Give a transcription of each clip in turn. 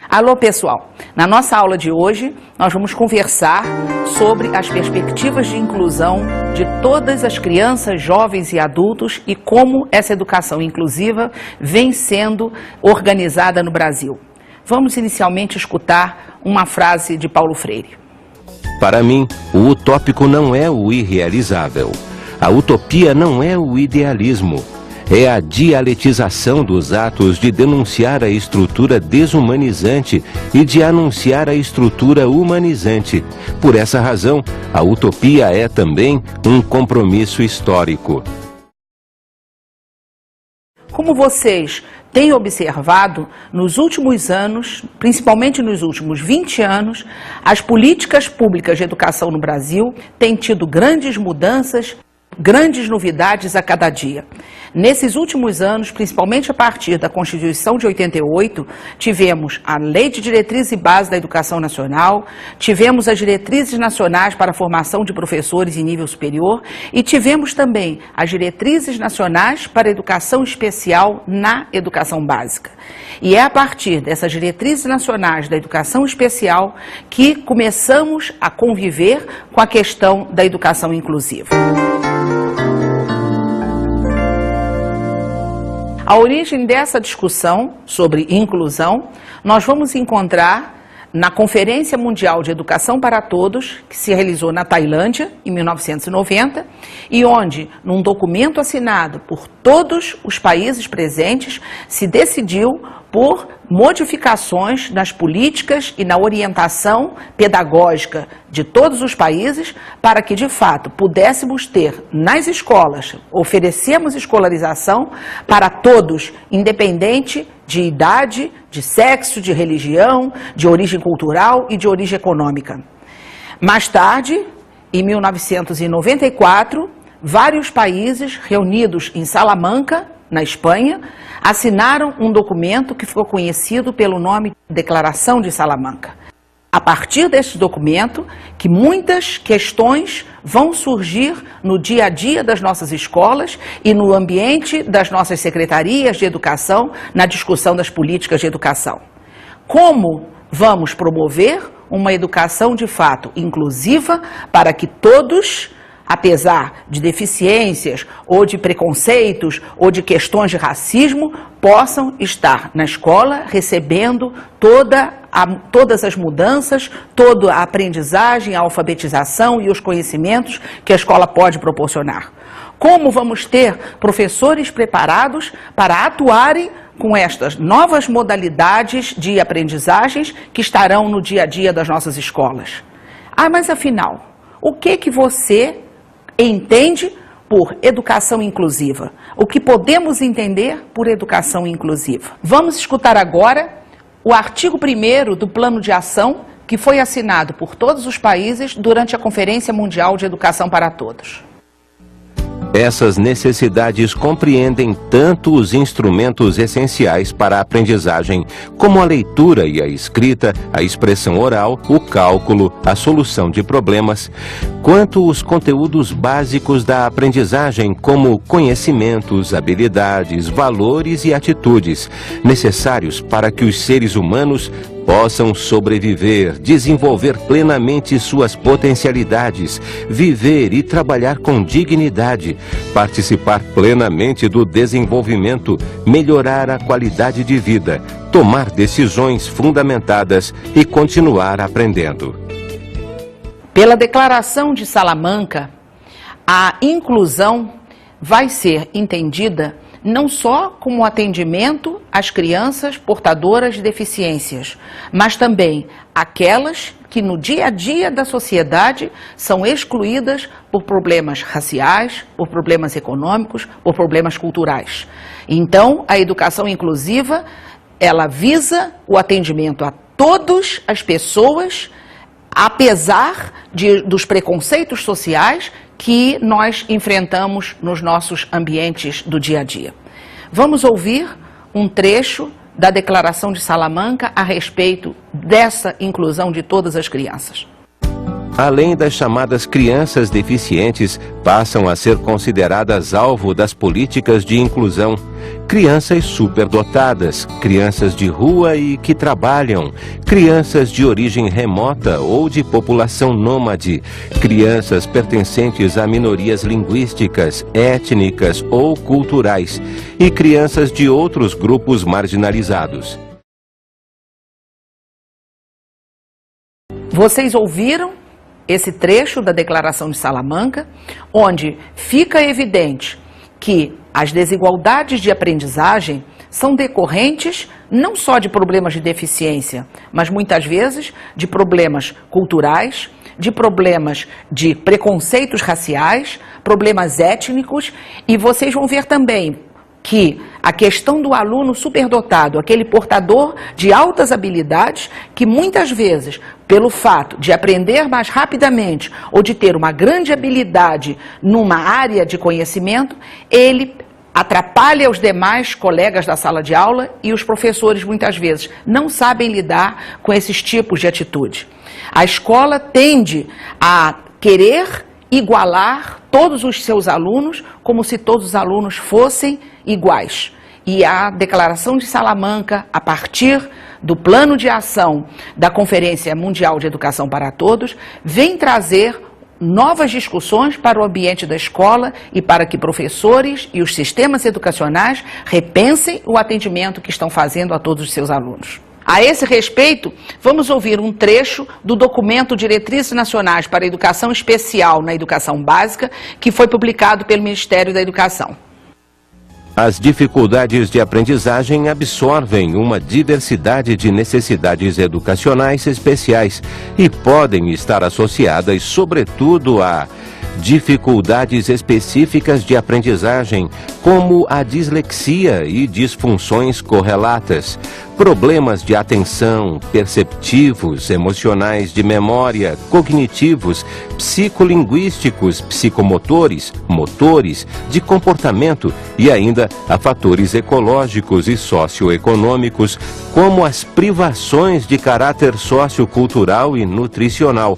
Alô pessoal, na nossa aula de hoje nós vamos conversar sobre as perspectivas de inclusão de todas as crianças, jovens e adultos e como essa educação inclusiva vem sendo organizada no Brasil. Vamos inicialmente escutar uma frase de Paulo Freire. Para mim, o utópico não é o irrealizável. A utopia não é o idealismo. É a dialetização dos atos de denunciar a estrutura desumanizante e de anunciar a estrutura humanizante. Por essa razão, a utopia é também um compromisso histórico. Como vocês têm observado, nos últimos anos, principalmente nos últimos 20 anos, as políticas públicas de educação no Brasil têm tido grandes mudanças, grandes novidades a cada dia. Nesses últimos anos, principalmente a partir da Constituição de 88, tivemos a Lei de Diretrizes e Bases da Educação Nacional, tivemos as Diretrizes Nacionais para a Formação de Professores em Nível Superior e tivemos também as Diretrizes Nacionais para a Educação Especial na Educação Básica. E é a partir dessas Diretrizes Nacionais da Educação Especial que começamos a conviver com a questão da educação inclusiva. A origem dessa discussão sobre inclusão, nós vamos encontrar na Conferência Mundial de Educação para Todos, que se realizou na Tailândia, em 1990, e onde, num documento assinado por todos os países presentes, se decidiu por modificações nas políticas e na orientação pedagógica de todos os países para que, de fato, pudéssemos ter nas escolas, oferecemos escolarização para todos, independente de idade, de sexo, de religião, de origem cultural e de origem econômica. Mais tarde, em 1994, vários países reunidos em Salamanca, na Espanha, assinaram um documento que ficou conhecido pelo nome Declaração de Salamanca. A partir desse documento, que muitas questões vão surgir no dia a dia das nossas escolas e no ambiente das nossas secretarias de educação, na discussão das políticas de educação. Como vamos promover uma educação de fato inclusiva para que todos, apesar de deficiências ou de preconceitos ou de questões de racismo, possam estar na escola recebendo todas as mudanças, toda a aprendizagem, a alfabetização e os conhecimentos que a escola pode proporcionar. Como vamos ter professores preparados para atuarem com estas novas modalidades de aprendizagens que estarão no dia a dia das nossas escolas? Mas afinal, o que você entende por educação inclusiva? O que podemos entender por educação inclusiva? Vamos escutar agora o artigo 1º do Plano de Ação que foi assinado por todos os países durante a Conferência Mundial de Educação para Todos. Essas necessidades compreendem tanto os instrumentos essenciais para a aprendizagem, como a leitura e a escrita, a expressão oral, o cálculo, a solução de problemas, quanto os conteúdos básicos da aprendizagem, como conhecimentos, habilidades, valores e atitudes, necessários para que os seres humanos possam sobreviver, desenvolver plenamente suas potencialidades, viver e trabalhar com dignidade, participar plenamente do desenvolvimento, melhorar a qualidade de vida, tomar decisões fundamentadas e continuar aprendendo. Pela Declaração de Salamanca, a inclusão vai ser entendida não só como atendimento às crianças portadoras de deficiências, mas também aquelas que no dia a dia da sociedade são excluídas por problemas raciais, por problemas econômicos, por problemas culturais. Então, a educação inclusiva, ela visa o atendimento a todas as pessoas, apesar dos preconceitos sociais que nós enfrentamos nos nossos ambientes do dia a dia. Vamos ouvir um trecho da Declaração de Salamanca a respeito dessa inclusão de todas as crianças. Além das chamadas crianças deficientes, passam a ser consideradas alvo das políticas de inclusão. Crianças superdotadas, crianças de rua e que trabalham, crianças de origem remota ou de população nômade, crianças pertencentes a minorias linguísticas, étnicas ou culturais e crianças de outros grupos marginalizados. Vocês ouviram esse trecho da Declaração de Salamanca, onde fica evidente que as desigualdades de aprendizagem são decorrentes não só de problemas de deficiência, mas muitas vezes de problemas culturais, de problemas de preconceitos raciais, problemas étnicos, e vocês vão ver também que a questão do aluno superdotado, aquele portador de altas habilidades, que muitas vezes, pelo fato de aprender mais rapidamente ou de ter uma grande habilidade numa área de conhecimento, ele atrapalha os demais colegas da sala de aula e os professores muitas vezes não sabem lidar com esses tipos de atitude. A escola tende a querer igualar todos os seus alunos como se todos os alunos fossem iguais. E a Declaração de Salamanca, a partir do plano de ação da Conferência Mundial de Educação para Todos, vem trazer novas discussões para o ambiente da escola e para que professores e os sistemas educacionais repensem o atendimento que estão fazendo a todos os seus alunos. A esse respeito, vamos ouvir um trecho do documento Diretrizes Nacionais para a Educação Especial na Educação Básica, que foi publicado pelo Ministério da Educação. As dificuldades de aprendizagem absorvem uma diversidade de necessidades educacionais especiais e podem estar associadas, sobretudo, a dificuldades específicas de aprendizagem, como a dislexia e disfunções correlatas, problemas de atenção, perceptivos, emocionais, de memória, cognitivos, psicolinguísticos, psicomotores, motores, de comportamento e ainda a fatores ecológicos e socioeconômicos, como as privações de caráter sociocultural e nutricional.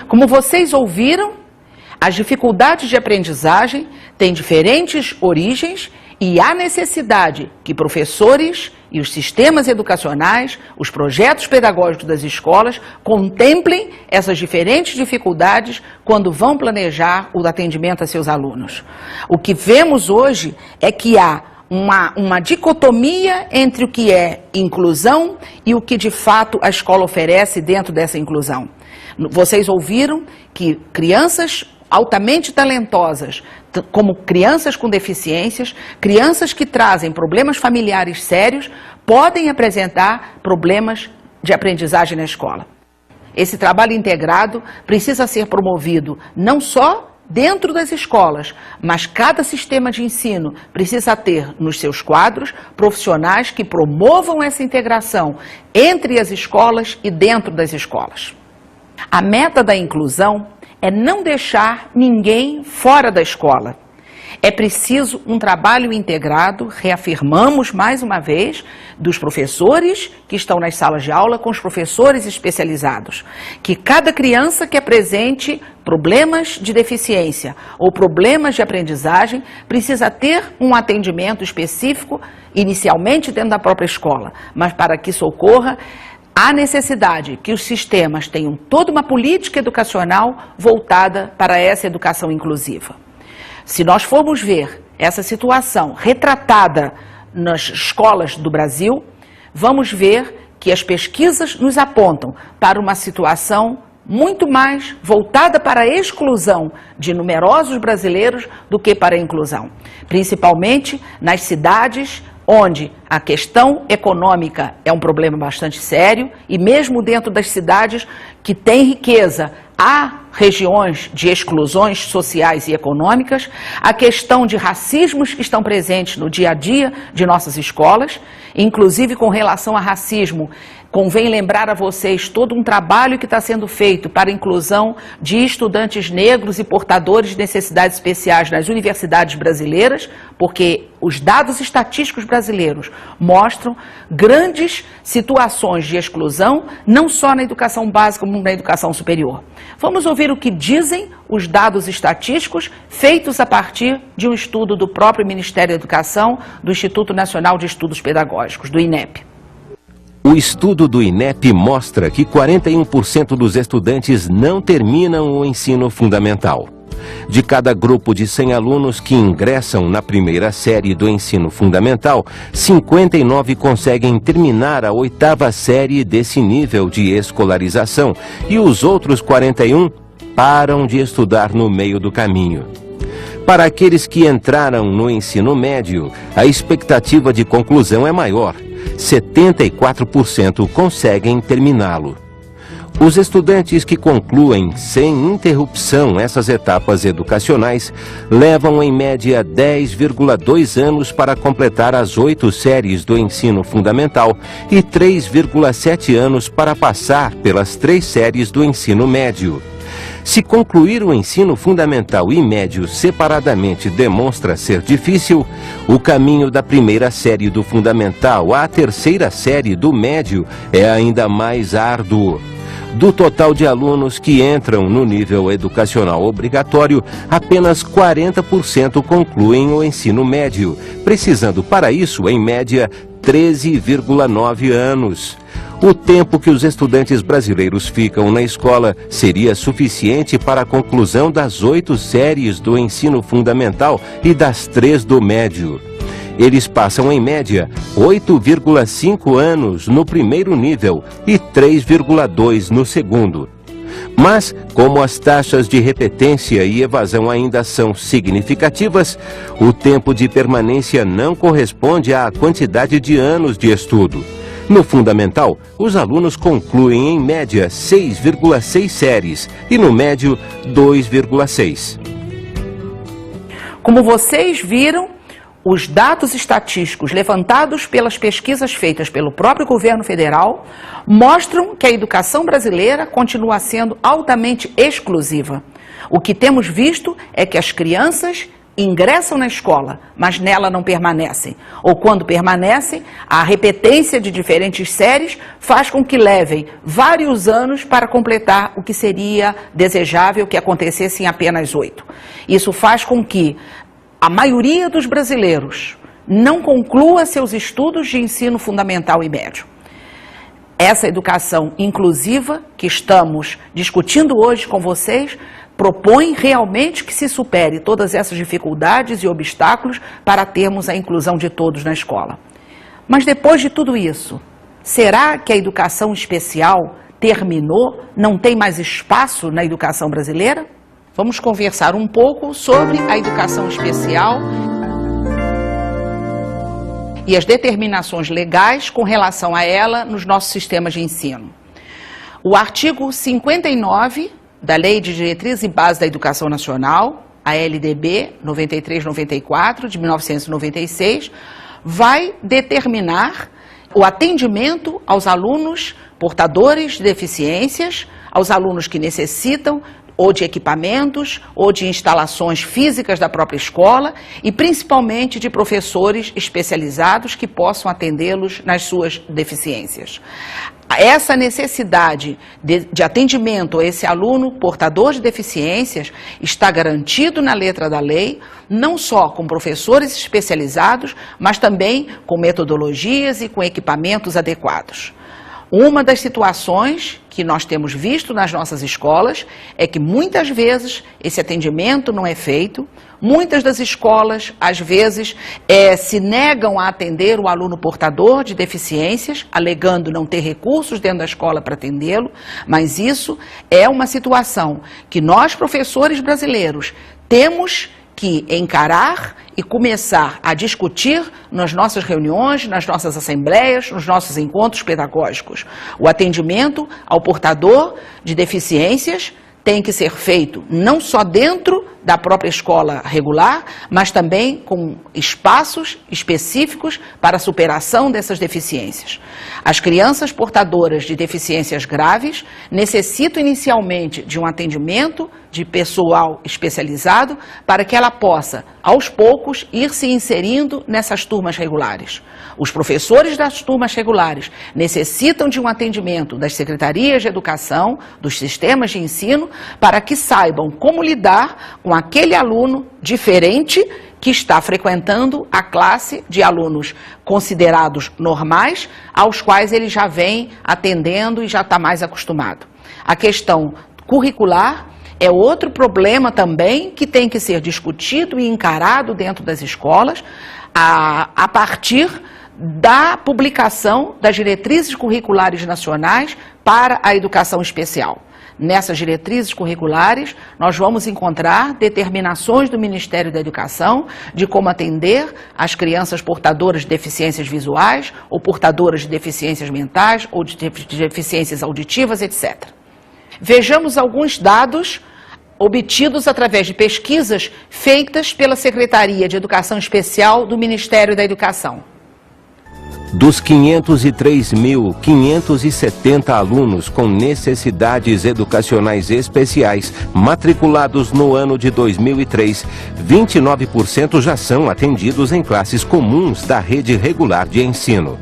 Como vocês ouviram, as dificuldades de aprendizagem têm diferentes origens e há necessidade que professores e os sistemas educacionais, os projetos pedagógicos das escolas, contemplem essas diferentes dificuldades quando vão planejar o atendimento a seus alunos. O que vemos hoje é que há uma dicotomia entre o que é inclusão e o que de fato a escola oferece dentro dessa inclusão. Vocês ouviram que crianças altamente talentosas, como crianças com deficiências, crianças que trazem problemas familiares sérios, podem apresentar problemas de aprendizagem na escola. Esse trabalho integrado precisa ser promovido não só dentro das escolas, mas cada sistema de ensino precisa ter nos seus quadros profissionais que promovam essa integração entre as escolas e dentro das escolas. A meta da inclusão é não deixar ninguém fora da escola. É preciso um trabalho integrado, reafirmamos mais uma vez, dos professores que estão nas salas de aula com os professores especializados. Que cada criança que apresente problemas de deficiência ou problemas de aprendizagem precisa ter um atendimento específico, inicialmente dentro da própria escola, mas para que isso ocorra, há necessidade que os sistemas tenham toda uma política educacional voltada para essa educação inclusiva. Se nós formos ver essa situação retratada nas escolas do Brasil, vamos ver que as pesquisas nos apontam para uma situação muito mais voltada para a exclusão de numerosos brasileiros do que para a inclusão, principalmente nas cidades onde a questão econômica é um problema bastante sério e mesmo dentro das cidades que têm riqueza, há regiões de exclusões sociais e econômicas, a questão de racismos que estão presentes no dia a dia de nossas escolas, inclusive com relação a racismo. Convém lembrar a vocês todo um trabalho que está sendo feito para a inclusão de estudantes negros e portadores de necessidades especiais nas universidades brasileiras, porque os dados estatísticos brasileiros mostram grandes situações de exclusão, não só na educação básica, como na educação superior. Vamos ouvir o que dizem os dados estatísticos feitos a partir de um estudo do próprio Ministério da Educação, do Instituto Nacional de Estudos Pedagógicos, do INEP. O estudo do INEP mostra que 41% dos estudantes não terminam o ensino fundamental. De cada grupo de 100 alunos que ingressam na primeira série do ensino fundamental, 59 conseguem terminar a 8ª série desse nível de escolarização e os outros 41 param de estudar no meio do caminho. Para aqueles que entraram no ensino médio, a expectativa de conclusão é maior. 74% conseguem terminá-lo. Os estudantes que concluem sem interrupção essas etapas educacionais levam em média 10,2 anos para completar as 8 séries do ensino fundamental e 3,7 anos para passar pelas 3 séries do ensino médio. Se concluir o ensino fundamental e médio separadamente demonstra ser difícil, o caminho da primeira série do fundamental à 3ª série do médio é ainda mais árduo. Do total de alunos que entram no nível educacional obrigatório, apenas 40% concluem o ensino médio, precisando para isso, em média, 13,9 anos. O tempo que os estudantes brasileiros ficam na escola seria suficiente para a conclusão das 8 séries do ensino fundamental e das 3 do médio. Eles passam, em média, 8,5 anos no primeiro nível e 3,2 no segundo. Mas, como as taxas de repetência e evasão ainda são significativas, o tempo de permanência não corresponde à quantidade de anos de estudo. No fundamental, os alunos concluem em média 6,6 séries e no médio 2,6. Como vocês viram, os dados estatísticos levantados pelas pesquisas feitas pelo próprio governo federal mostram que a educação brasileira continua sendo altamente exclusiva. O que temos visto é que as crianças ingressam na escola, mas nela não permanecem. Ou quando permanecem, a repetência de diferentes séries faz com que levem vários anos para completar o que seria desejável que acontecesse em apenas 8. Isso faz com que a maioria dos brasileiros não conclua seus estudos de ensino fundamental e médio. Essa educação inclusiva que estamos discutindo hoje com vocês propõe realmente que se supere todas essas dificuldades e obstáculos para termos a inclusão de todos na escola. Mas depois de tudo isso, será que a educação especial terminou? Não tem mais espaço na educação brasileira? Vamos conversar um pouco sobre a educação especial e as determinações legais com relação a ela nos nossos sistemas de ensino. O artigo 59 da Lei de Diretriz e Base da Educação Nacional, a LDB 93/94, de 1996, vai determinar o atendimento aos alunos portadores de deficiências, aos alunos que necessitam ou de equipamentos, ou de instalações físicas da própria escola e principalmente de professores especializados que possam atendê-los nas suas deficiências. Essa necessidade de atendimento a esse aluno portador de deficiências está garantido na letra da lei, não só com professores especializados, mas também com metodologias e com equipamentos adequados. Uma das situações que nós temos visto nas nossas escolas é que muitas vezes esse atendimento não é feito, muitas das escolas às vezes se negam a atender o aluno portador de deficiências, alegando não ter recursos dentro da escola para atendê-lo, mas isso é uma situação que nós, professores brasileiros, temos que encarar e começar a discutir nas nossas reuniões, nas nossas assembleias, nos nossos encontros pedagógicos. O atendimento ao portador de deficiências tem que ser feito não só dentro da própria escola regular, mas também com espaços específicos para a superação dessas deficiências. As crianças portadoras de deficiências graves necessitam inicialmente de um atendimento de pessoal especializado para que ela possa, aos poucos, ir se inserindo nessas turmas regulares. Os professores das turmas regulares necessitam de um atendimento das secretarias de educação, dos sistemas de ensino, para que saibam como lidar com aquele aluno diferente que está frequentando a classe de alunos considerados normais, aos quais ele já vem atendendo e já está mais acostumado. A questão curricular é outro problema também que tem que ser discutido e encarado dentro das escolas a partir da publicação das diretrizes curriculares nacionais para a educação especial. Nessas diretrizes curriculares, nós vamos encontrar determinações do Ministério da Educação de como atender as crianças portadoras de deficiências visuais, ou portadoras de deficiências mentais, ou de deficiências auditivas, etc. Vejamos alguns dados obtidos através de pesquisas feitas pela Secretaria de Educação Especial do Ministério da Educação. Dos 503.570 alunos com necessidades educacionais especiais matriculados no ano de 2003, 29% já são atendidos em classes comuns da rede regular de ensino.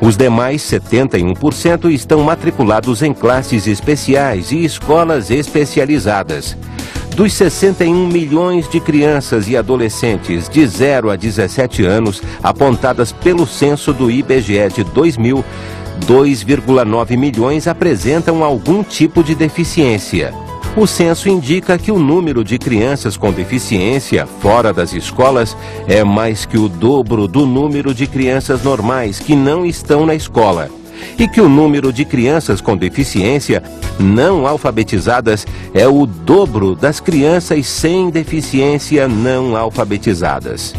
Os demais 71% estão matriculados em classes especiais e escolas especializadas. Dos 61 milhões de crianças e adolescentes de 0 a 17 anos apontadas pelo censo do IBGE de 2000, 2,9 milhões apresentam algum tipo de deficiência. O censo indica que o número de crianças com deficiência fora das escolas é mais que o dobro do número de crianças normais que não estão na escola. E que o número de crianças com deficiência não alfabetizadas é o dobro das crianças sem deficiência não alfabetizadas.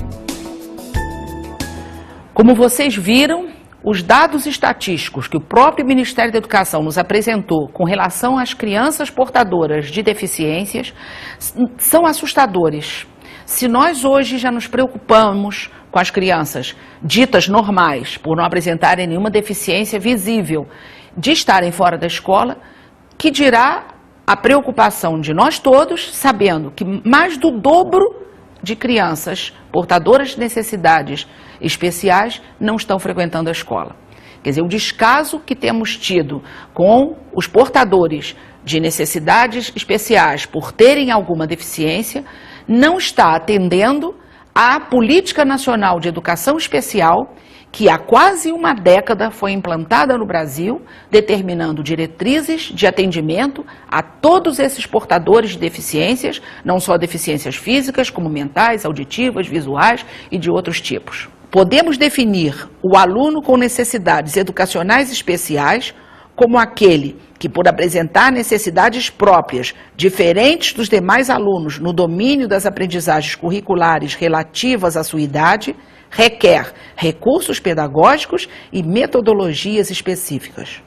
Como vocês viram, os dados estatísticos que o próprio Ministério da Educação nos apresentou com relação às crianças portadoras de deficiências são assustadores. Se nós hoje já nos preocupamos com as crianças ditas normais, por não apresentarem nenhuma deficiência visível, de estarem fora da escola, que dirá a preocupação de nós todos, sabendo que mais do dobro de crianças portadoras de necessidades especiais não estão frequentando a escola. Quer dizer, o descaso que temos tido com os portadores de necessidades especiais por terem alguma deficiência não está atendendo à Política Nacional de Educação Especial, que há quase uma década foi implantada no Brasil, determinando diretrizes de atendimento a todos esses portadores de deficiências, não só deficiências físicas, como mentais, auditivas, visuais e de outros tipos. Podemos definir o aluno com necessidades educacionais especiais como aquele que, por apresentar necessidades próprias, diferentes dos demais alunos no domínio das aprendizagens curriculares relativas à sua idade, requer recursos pedagógicos e metodologias específicas.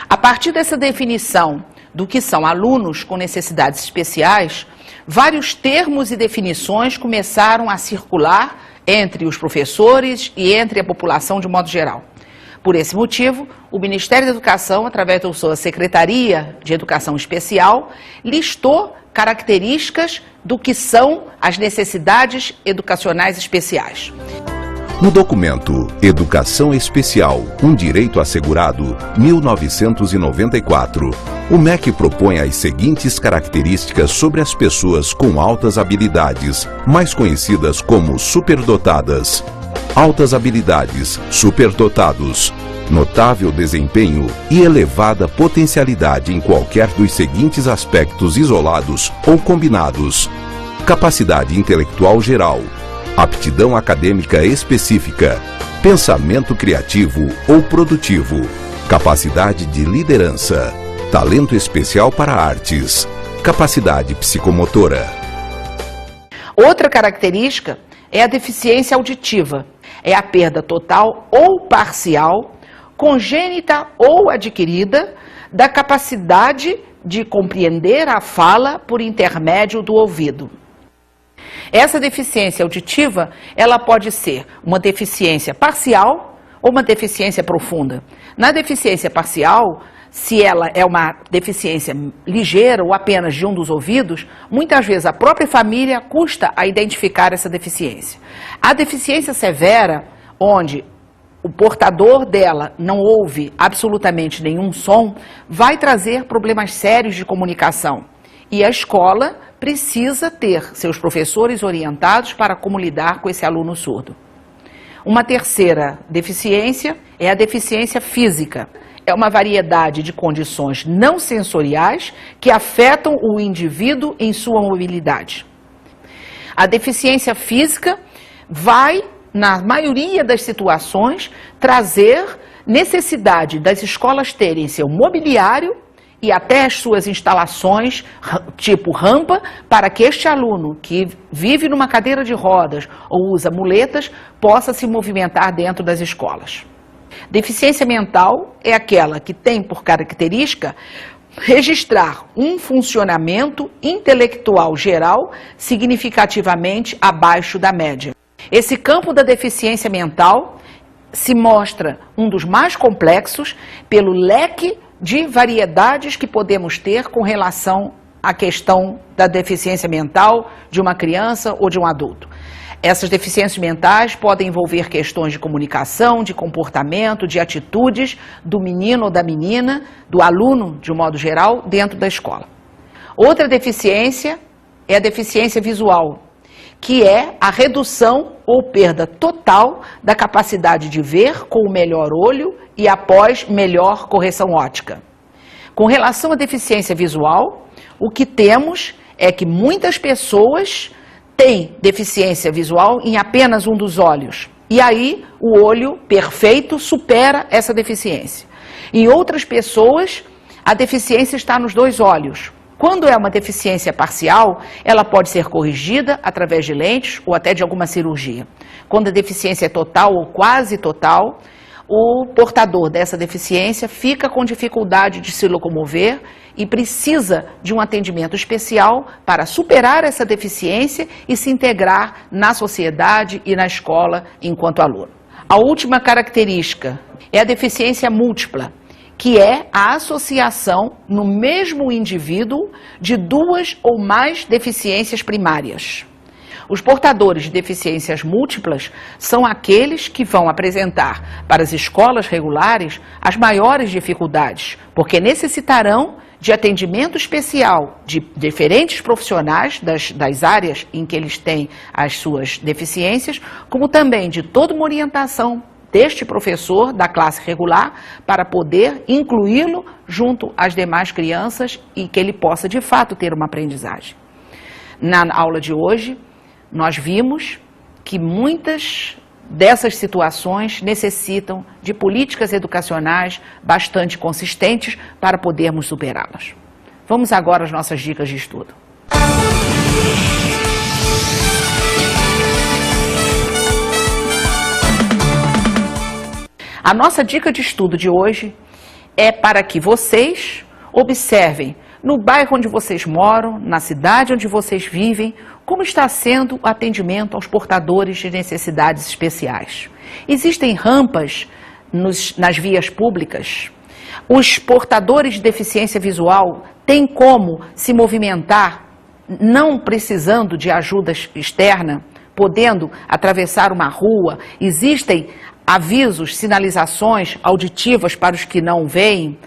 A partir dessa definição do que são alunos com necessidades especiais, vários termos e definições começaram a circular entre os professores e entre a população de modo geral. Por esse motivo, o Ministério da Educação, através da sua Secretaria de Educação Especial, listou características do que são as necessidades educacionais especiais. No documento Educação Especial, um direito assegurado, 1994, o MEC propõe as seguintes características sobre as pessoas com altas habilidades, mais conhecidas como superdotadas. Altas habilidades, superdotados, notável desempenho e elevada potencialidade em qualquer dos seguintes aspectos isolados ou combinados: capacidade intelectual geral, aptidão acadêmica específica, pensamento criativo ou produtivo, capacidade de liderança, talento especial para artes, capacidade psicomotora. Outra característica é a deficiência auditiva. É a perda total ou parcial, congênita ou adquirida, da capacidade de compreender a fala por intermédio do ouvido. Essa deficiência auditiva, ela pode ser uma deficiência parcial ou uma deficiência profunda. Na deficiência parcial, se ela é uma deficiência ligeira ou apenas de um dos ouvidos, muitas vezes a própria família custa a identificar essa deficiência. A deficiência severa, onde o portador dela não ouve absolutamente nenhum som, vai trazer problemas sérios de comunicação. E a escola precisa ter seus professores orientados para como lidar com esse aluno surdo. Uma terceira deficiência é a deficiência física. É uma variedade de condições não sensoriais que afetam o indivíduo em sua mobilidade. A deficiência física vai, na maioria das situações, trazer necessidade das escolas terem seu mobiliário e até as suas instalações, tipo rampa, para que este aluno que vive numa cadeira de rodas ou usa muletas, possa se movimentar dentro das escolas. Deficiência mental é aquela que tem por característica registrar um funcionamento intelectual geral significativamente abaixo da média. Esse campo da deficiência mental se mostra um dos mais complexos pelo leque de variedades que podemos ter com relação à questão da deficiência mental de uma criança ou de um adulto. Essas deficiências mentais podem envolver questões de comunicação, de comportamento, de atitudes do menino ou da menina, do aluno, de um modo geral, dentro da escola. Outra deficiência é a deficiência visual, que é a redução ou perda total da capacidade de ver com o melhor olho e após melhor correção óptica. Com relação à deficiência visual, o que temos é que muitas pessoas têm deficiência visual em apenas um dos olhos. E aí o olho perfeito supera essa deficiência. Em outras pessoas, a deficiência está nos dois olhos. Quando é uma deficiência parcial, ela pode ser corrigida através de lentes ou até de alguma cirurgia. Quando a deficiência é total ou quase total, o portador dessa deficiência fica com dificuldade de se locomover e precisa de um atendimento especial para superar essa deficiência e se integrar na sociedade e na escola enquanto aluno. A última característica é a deficiência múltipla, que é a associação no mesmo indivíduo de duas ou mais deficiências primárias. Os portadores de deficiências múltiplas são aqueles que vão apresentar para as escolas regulares as maiores dificuldades, porque necessitarão de atendimento especial de diferentes profissionais das áreas em que eles têm as suas deficiências, como também de toda uma orientação deste professor da classe regular para poder incluí-lo junto às demais crianças e que ele possa de fato ter uma aprendizagem. Na aula de hoje, nós vimos que muitas dessas situações necessitam de políticas educacionais bastante consistentes para podermos superá-las. Vamos agora às nossas dicas de estudo. A nossa dica de estudo de hoje é para que vocês observem no bairro onde vocês moram, na cidade onde vocês vivem, como está sendo o atendimento aos portadores de necessidades especiais. Existem rampas nas vias públicas? Os portadores de deficiência visual têm como se movimentar, não precisando de ajuda externa, podendo atravessar uma rua? Existem avisos, sinalizações auditivas para os que não veem?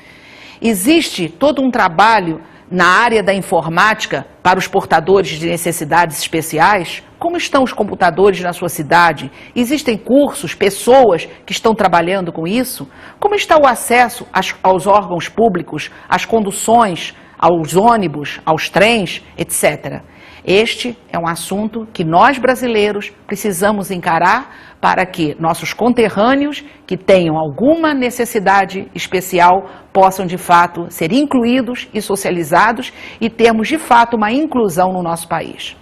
Existe todo um trabalho na área da informática para os portadores de necessidades especiais? Como estão os computadores na sua cidade? Existem cursos, pessoas que estão trabalhando com isso? Como está o acesso aos órgãos públicos, às conduções, aos ônibus, aos trens, etc.? Este é um assunto que nós brasileiros precisamos encarar para que nossos conterrâneos que tenham alguma necessidade especial possam de fato ser incluídos e socializados e termos de fato uma inclusão no nosso país.